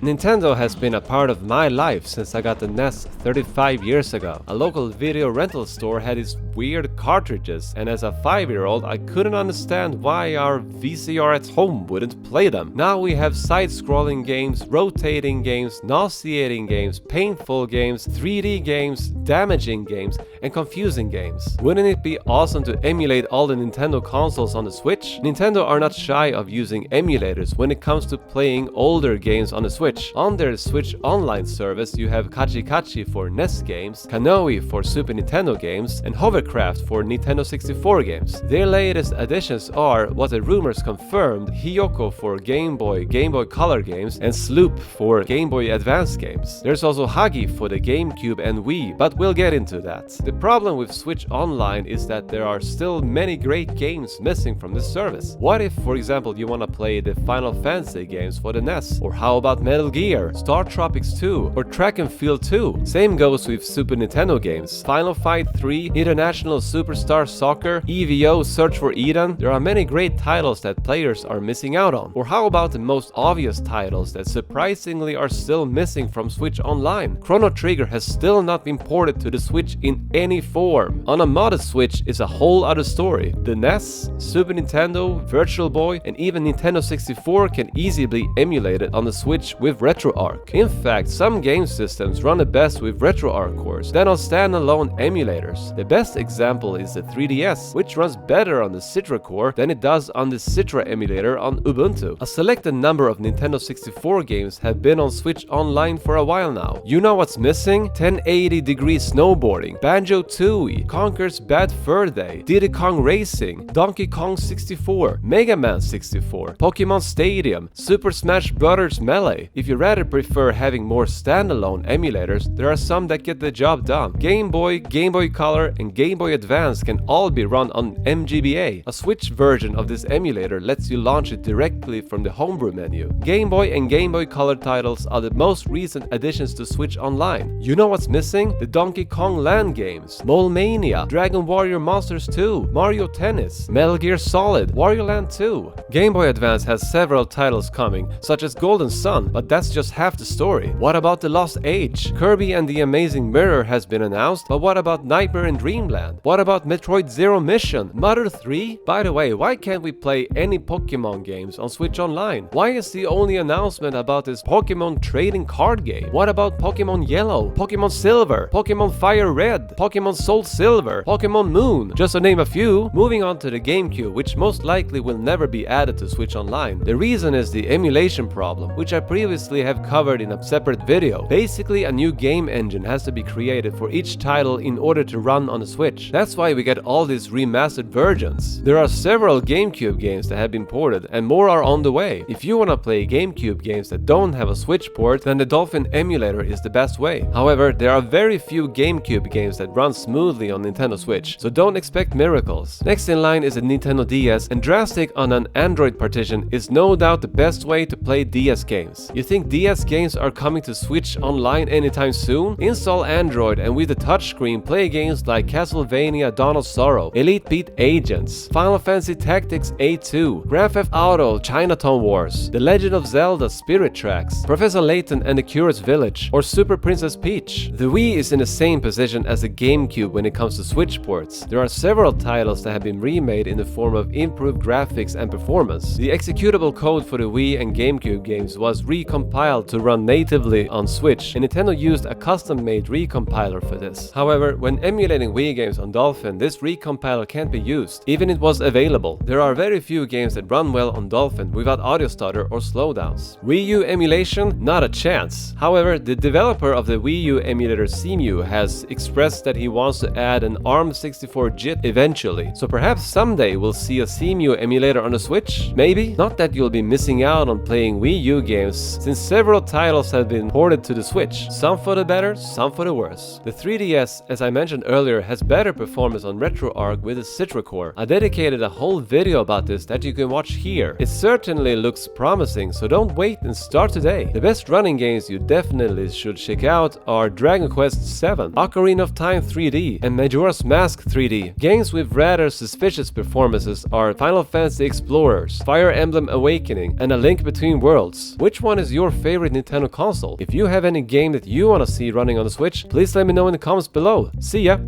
Nintendo has been a part of my life since I got the NES 35 years ago. A local video rental store had these weird cartridges, and as a 5-year-old I couldn't understand why our VCR at home wouldn't play them. Now we have side-scrolling games, rotating games, nauseating games, painful games, 3D games, damaging games, and confusing games. Wouldn't it be awesome to emulate all the Nintendo consoles on the Switch? Nintendo are not shy of using emulators when it comes to playing older games on the Switch. On their Switch Online service you have Kachikachi for NES games, Canoe for Super Nintendo games, and Hovercraft for Nintendo 64 games. Their latest additions are, what the rumors confirmed, Hiyoko for Game Boy Color games, and Sloop for Game Boy Advance games. There's also Hagi for the Gamecube and Wii, but we'll get into that. The problem with Switch Online is that there are still many great games missing from this service. What if, for example, you want to play the Final Fantasy games for the NES? Or how about Metal Gear, Star Tropics 2, or Track and Field 2? Same goes with Super Nintendo games. Final Fight 3, International Superstar Soccer, EVO Search for Eden. There are many great titles that players are missing out on. Or how about the most obvious titles that surprisingly are still missing from Switch Online? Chrono Trigger has still not been ported to the Switch in any form. On a modded Switch is a whole other story. The NES, Super Nintendo, Virtual Boy, and even Nintendo 64 can easily be emulated on the Switch with RetroArch. In fact, some game systems run the best with RetroArch cores than on standalone emulators. The best example is the 3DS, which runs better on the Citra core than it does on the Citra emulator on Ubuntu. A selected number of Nintendo 64 games have been on Switch Online for a while now. You know what's missing? 1080 Degree Snowboarding, Banjo-Tooie, Conker's Bad Fur Day, Diddy Kong Racing, Donkey Kong 64, Mega Man 64, Pokemon Stadium, Super Smash Bros. Melee. If you rather prefer having more standalone emulators, there are some that get the job done. Game Boy, Game Boy Color, and Game Boy Advance can all be run on MGBA. A Switch version of this emulator lets you launch it directly from the homebrew menu. Game Boy and Game Boy Color titles are the most recent additions to Switch Online. You know what's missing? The Donkey Kong Land games, Mole Mania, Dragon Warrior Monsters 2, Mario Tennis, Metal Gear Solid, Wario Land 2. Game Boy Advance has several titles coming, such as Golden Sun, but that's just half the story. What about The Lost Age? Kirby and the Amazing Mirror has been announced, but what about Nightmare in Dreamland? What about Metroid Zero Mission? Mother 3? By the way, why can't we play any Pokemon games on Switch Online? Why is the only announcement about this Pokemon trading card game? What about Pokemon Yellow, Pokemon Silver, Pokemon Fire Red, Pokemon Soul Silver, Pokemon Moon, just to name a few? Moving on to the GameCube, which most likely will never be added to Switch Online. The reason is the emulation problem, which I previously have covered in a separate video. Basically, a new game engine has to be created for each title in order to run on the Switch. That's why we get all these remastered versions. There are several GameCube games that have been ported, and more are on the way. If you wanna play GameCube games that don't have a Switch port, then the Dolphin emulator is the best way. However, there are very few GameCube games that run smoothly on Nintendo Switch, so don't expect miracles. Next in line is the Nintendo DS, and Drastic on an Android partition is no doubt the best way to play DS games. You think DS games are coming to Switch Online anytime soon? Install Android and with the touchscreen play games like Castlevania Dawn of Sorrow, Elite Beat Agents, Final Fantasy Tactics A2, Grand Theft Auto Chinatown Wars, The Legend of Zelda Spirit Tracks, Professor Layton and the Curious Village, or Super Princess Peach. The Wii is in the same position as the GameCube when it comes to Switch ports. There are several titles that have been remade in the form of improved graphics and performance. The executable code for the Wii and GameCube games was recompiled to run natively on Switch, and Nintendo used a custom-made recompiler for this. However, when emulating Wii games on Dolphin, this recompiler can't be used, even if it was available. There are very few games that run well on Dolphin without audio stutter or slowdowns. Wii U emulation? Not a chance. However, the developer of the Wii U emulator Cemu has expressed that he wants to add an ARM64 JIT eventually, so perhaps someday we'll see a Cemu emulator on the Switch? Maybe? Not that you'll be missing out on playing Wii U games, since several titles have been ported to the Switch, some for the better, some for the worse. The 3DS, as I mentioned earlier, has better performance on RetroArch with a Citra core. I dedicated a whole video about this that you can watch here. It certainly looks promising, so don't wait and start today. The best running games you definitely should check out are Dragon Quest VII, Ocarina of Time 3D, and Majora's Mask 3D. Games with rather suspicious performances are Final Fantasy Explorers, Fire Emblem Awakening, and A Link Between Worlds. Which one is is your favorite Nintendo console? If you have any game that you want to see running on the Switch, please let me know in the comments below. See ya!